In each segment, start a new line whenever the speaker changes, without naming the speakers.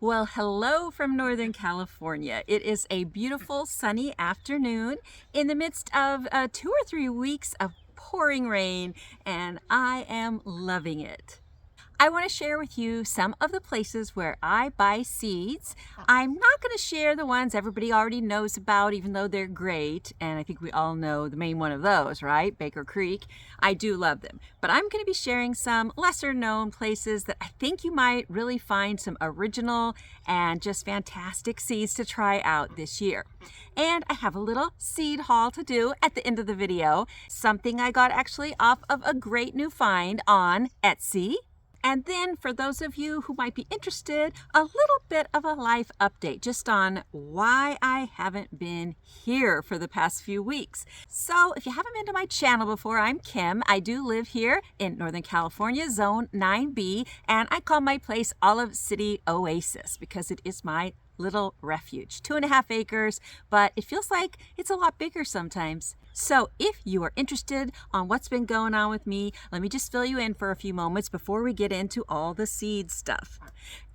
Well, hello from Northern California. It is a beautiful sunny afternoon in the midst of 2 or 3 weeks of pouring rain, and I am loving it. I want to share with you some of the places where I buy seeds. I'm not going to share the ones everybody already knows about, even though they're great. And I think we all know the main one of those, right? Baker Creek. I do love them. But I'm going to be sharing some lesser known places that I think you might really find some original and just fantastic seeds to try out this year. And I have a little seed haul to do at the end of the video. Something I got actually off of a great new find on Etsy. And then for those of you who might be interested, a little bit of a life update just on why I haven't been here for the past few weeks. So if you haven't been to my channel before, I'm Kim. I do live here in Northern California, Zone 9B, and I call my place Olive City Oasis because it is my little refuge. 2.5 acres, but it feels like it's a lot bigger sometimes. So if you are interested on what's been going on with me, let me just fill you in for a few moments before we get into all the seed stuff.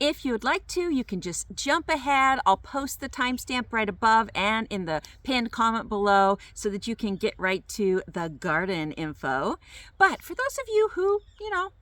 If you would like to, you can just jump ahead. I'll post the timestamp right above and in the pinned comment below so that you can get right to the garden info. But for those of you who,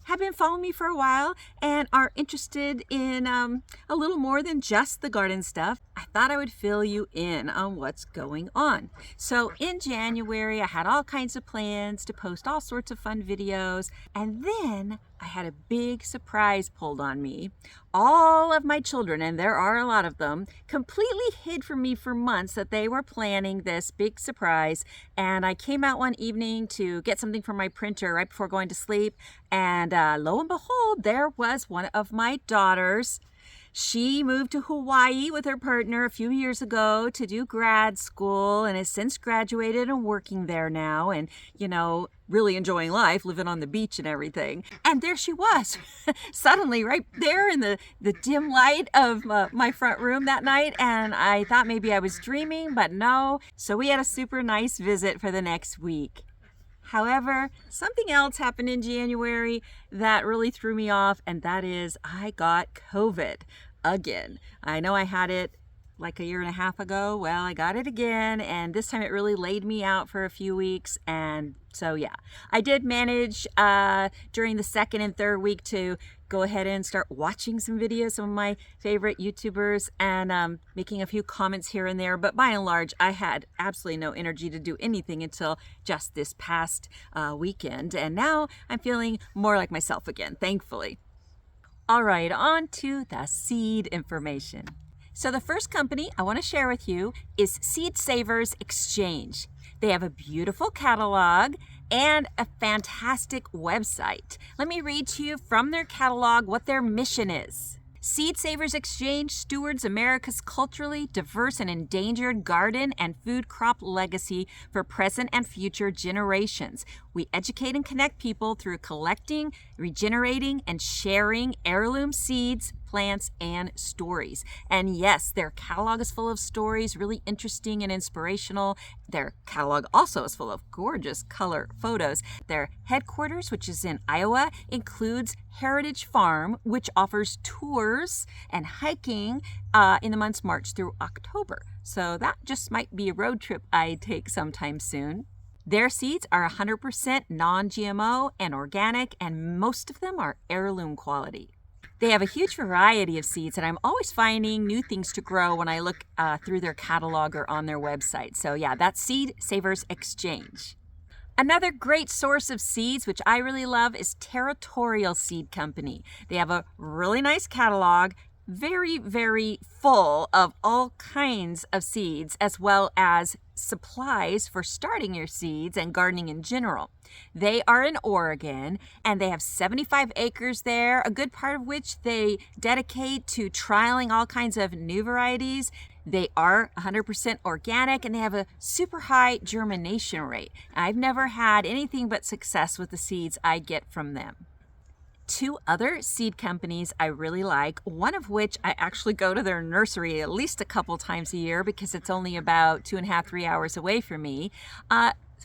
have been following me for a while and are interested in a little more than just the garden stuff, I thought I would fill you in on what's going on. So in January, I had all kinds of plans to post all sorts of fun videos, and then I had a big surprise pulled on me. All of my children, and there are a lot of them, completely hid from me for months that they were planning this big surprise. And I came out one evening to get something from my printer right before going to sleep. And lo and behold, there was one of my daughters. She moved to Hawaii with her partner a few years ago to do grad school and has since graduated and working there now and, really enjoying life, living on the beach and everything. And there she was, suddenly right there in the dim light of my front room that night. And I thought maybe I was dreaming, but no. So we had a super nice visit for the next week. However, something else happened in January that really threw me off, and that is I got COVID again. I know I had it like a year and a half ago. Well, I got it again, and this time it really laid me out for a few weeks. And so, yeah, I did manage during the second and third week to go ahead and start watching some videos, some of my favorite YouTubers, and making a few comments here and there. But by and large, I had absolutely no energy to do anything until just this past weekend. And now I'm feeling more like myself again, thankfully. All right, on to the seed information. So the first company I want to share with you is Seed Savers Exchange. They have a beautiful catalog and a fantastic website. Let me read to you from their catalog what their mission is. Seed Savers Exchange stewards America's culturally diverse and endangered garden and food crop legacy for present and future generations. We educate and connect people through collecting, regenerating, and sharing heirloom seeds, plants, and stories. And yes, their catalog is full of stories, really interesting and inspirational. Their catalog also is full of gorgeous color photos. Their headquarters, which is in Iowa, includes Heritage Farm, which offers tours and hiking in the months March through October. So that just might be a road trip I'd take sometime soon. Their seeds are 100% non-GMO and organic, and most of them are heirloom quality. They have a huge variety of seeds, and I'm always finding new things to grow when I look through their catalog or on their website. So yeah, that's Seed Savers Exchange. Another great source of seeds, which I really love, is Territorial Seed Company. They have a really nice catalog, very, very full of all kinds of seeds, as well as supplies for starting your seeds and gardening in general. They are in Oregon, and they have 75 acres there, a good part of which they dedicate to trialing all kinds of new varieties. They are 100% organic, and they have a super high germination rate. I've never had anything but success with the seeds I get from them. Two other seed companies I really like, one of which I actually go to their nursery at least a couple times a year because it's only about 2.5, 3 hours away from me.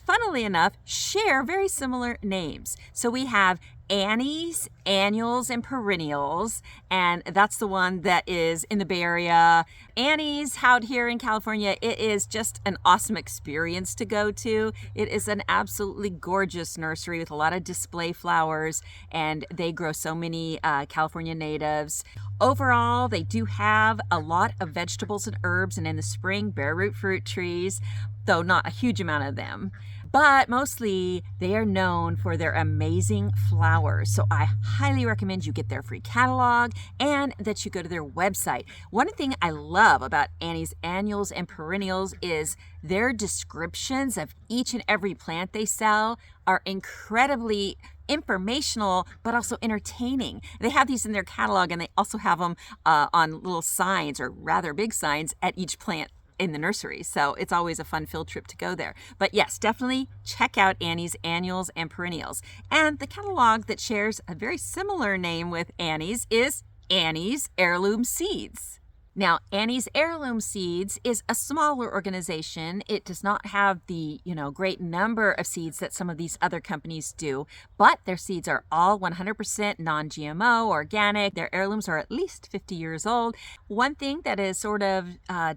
Funnily enough, share very similar names. So we have Annie's Annuals and Perennials, and that's the one that is in the Bay Area. Annie's out here in California, it is just an awesome experience to go to. It is an absolutely gorgeous nursery with a lot of display flowers, and they grow so many California natives. Overall, they do have a lot of vegetables and herbs, and in the spring, bare root fruit trees, though not a huge amount of them. But mostly they are known for their amazing flowers. So I highly recommend you get their free catalog and that you go to their website. One thing I love about Annie's Annuals and Perennials is their descriptions of each and every plant they sell are incredibly informational, but also entertaining. They have these in their catalog, and they also have them on little signs, or rather big signs, at each plant in the nursery. So it's always a fun field trip to go there. But yes, definitely check out Annie's Annuals and Perennials. And the catalog that shares a very similar name with Annie's is Annie's Heirloom Seeds. Now, Annie's Heirloom Seeds is a smaller organization. It does not have the, great number of seeds that some of these other companies do, but their seeds are all 100% non-GMO, organic. Their heirlooms are at least 50 years old. One thing that is sort of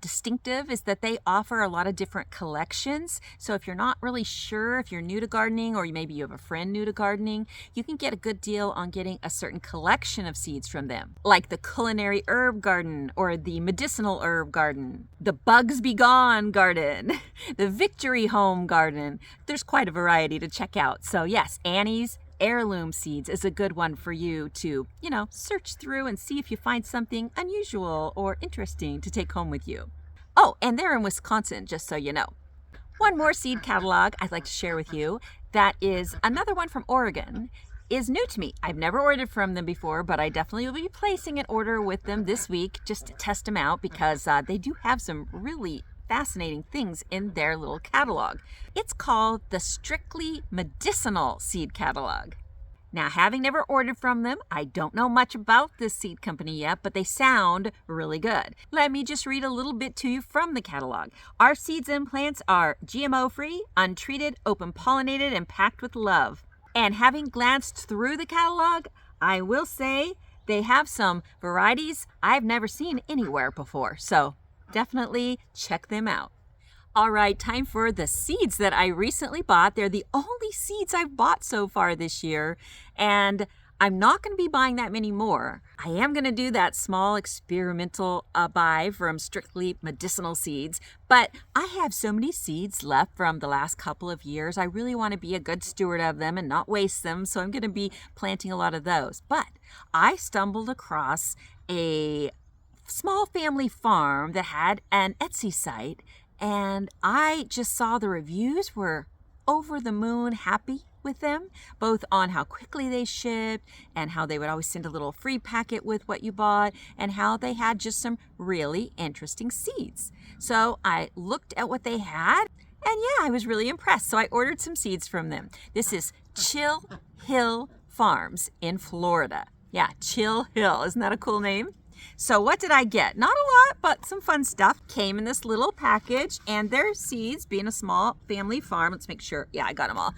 distinctive is that they offer a lot of different collections. So if you're not really sure, if you're new to gardening, or maybe you have a friend new to gardening, you can get a good deal on getting a certain collection of seeds from them, like the Culinary Herb Garden, or the Medicinal Herb Garden, the Bugs Be Gone Garden, the Victory Home Garden. There's quite a variety to check out. So yes, Annie's Heirloom Seeds is a good one for you to, search through and see if you find something unusual or interesting to take home with you. Oh, and they're in Wisconsin, just so you know. One more seed catalog I'd like to share with you that is another one from Oregon. Is new to me. I've never ordered from them before, but I definitely will be placing an order with them this week just to test them out, because they do have some really fascinating things in their little catalog. It's called the Strictly Medicinal Seed Catalog. Now, having never ordered from them, I don't know much about this seed company yet, but they sound really good. Let me just read a little bit to you from the catalog. Our seeds and plants are GMO-free, untreated, open-pollinated, and packed with love. And having glanced through the catalog, I will say they have some varieties I've never seen anywhere before. So definitely check them out. All right, time for the seeds that I recently bought. They're the only seeds I've bought so far this year, and I'm not going to be buying that many more. I am going to do that small experimental buy from Strictly Medicinal Seeds, but I have so many seeds left from the last couple of years. I really want to be a good steward of them and not waste them, so I'm going to be planting a lot of those. But I stumbled across a small family farm that had an Etsy site, and I just saw the reviews were over the moon happy with them, both on how quickly they shipped and how they would always send a little free packet with what you bought, and how they had just some really interesting seeds. So I looked at what they had, and yeah, I was really impressed. So I ordered some seeds from them. This is Chill Hill Farms in Florida. Yeah, Chill Hill. Isn't that a cool name? So what did I get? Not a lot, but some fun stuff came in this little package, and their seeds, being a small family farm, let's make sure, yeah, I got them all,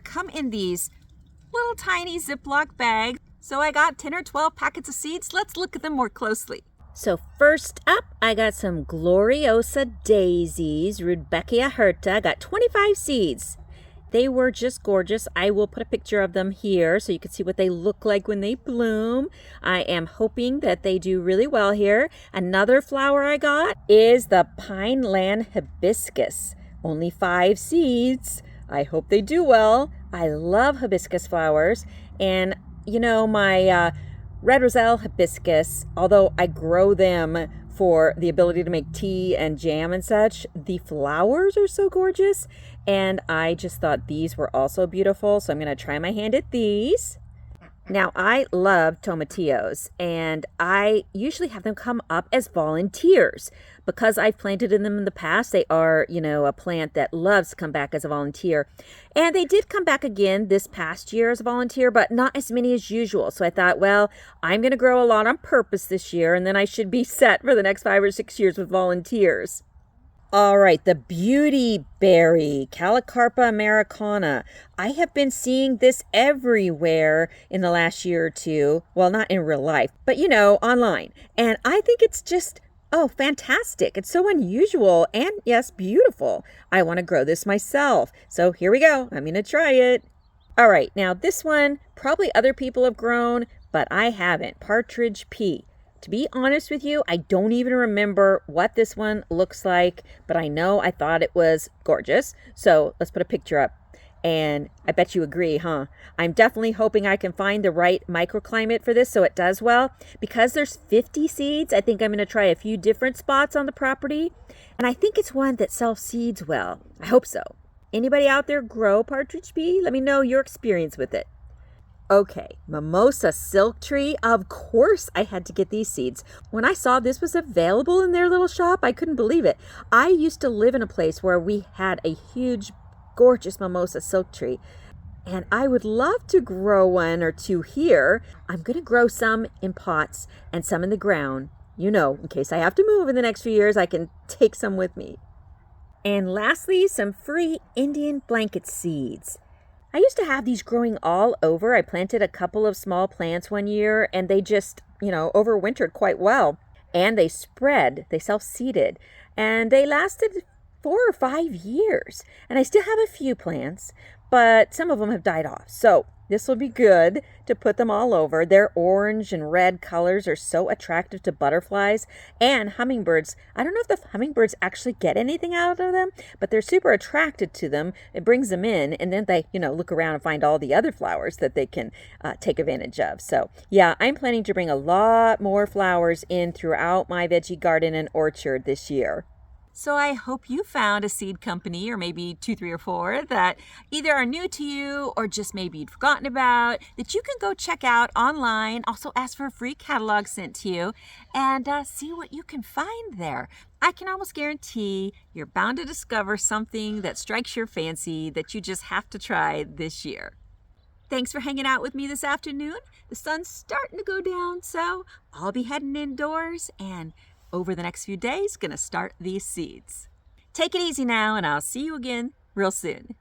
come in these little tiny Ziploc bags. So I got 10 or 12 packets of seeds. Let's look at them more closely. So first up, I got some Gloriosa daisies, Rudbeckia hirta. I got 25 seeds. They were just gorgeous. I will put a picture of them here so you can see what they look like when they bloom. I am hoping that they do really well here. Another flower I got is the Pineland Hibiscus. Only 5 seeds. I hope they do well. I love hibiscus flowers. And my Red Roselle Hibiscus, although I grow them for the ability to make tea and jam and such, the flowers are so gorgeous, and I just thought these were also beautiful, so I'm going to try my hand at these. Now, I love tomatillos, and I usually have them come up as volunteers. Because I've planted in them in the past, they are, a plant that loves to come back as a volunteer. And they did come back again this past year as a volunteer, but not as many as usual. So I thought, well, I'm going to grow a lot on purpose this year, and then I should be set for the next 5 or 6 years with volunteers.
All right, the beauty berry, Calicarpa americana. I have been seeing this everywhere in the last year or two. Well, not in real life, but online. And I think it's just, oh, fantastic. It's so unusual and, yes, beautiful. I want to grow this myself. So here we go. I'm going to try it. All right, now this one, probably other people have grown, but I haven't. Partridge pea. To be honest with you, I don't even remember what this one looks like, but I know I thought it was gorgeous. So let's put a picture up. And I bet you agree, huh? I'm definitely hoping I can find the right microclimate for this so it does well. Because there's 50 seeds, I think I'm going to try a few different spots on the property. And I think it's one that self-seeds well. I hope so. Anybody out there grow partridge pea? Let me know your experience with it. Okay, mimosa silk tree. Of course I had to get these seeds. When I saw this was available in their little shop, I couldn't believe it. I used to live in a place where we had a huge, gorgeous mimosa silk tree. And I would love to grow one or two here. I'm going to grow some in pots and some in the ground. In case I have to move in the next few years, I can take some with me. And lastly, some free Indian blanket seeds. I used to have these growing all over. I planted a couple of small plants one year and they just, overwintered quite well. And they spread, they self-seeded, and they lasted 4 or 5 years. And I still have a few plants, but some of them have died off. So this will be good to put them all over. Their orange and red colors are so attractive to butterflies and hummingbirds. I don't know if the hummingbirds actually get anything out of them, but they're super attracted to them. It brings them in, and then they, look around and find all the other flowers that they can take advantage of. So, yeah, I'm planning to bring a lot more flowers in throughout my veggie garden and orchard this year.
So I hope you found a seed company, or maybe 2, 3, or 4, that either are new to you or just maybe you'd forgotten about, that you can go check out online. Also ask for a free catalog sent to you and see what you can find there. I can almost guarantee you're bound to discover something that strikes your fancy that you just have to try this year. Thanks for hanging out with me this afternoon. The sun's starting to go down, so I'll be heading indoors and over the next few days, gonna start these seeds. Take it easy now, and I'll see you again real soon.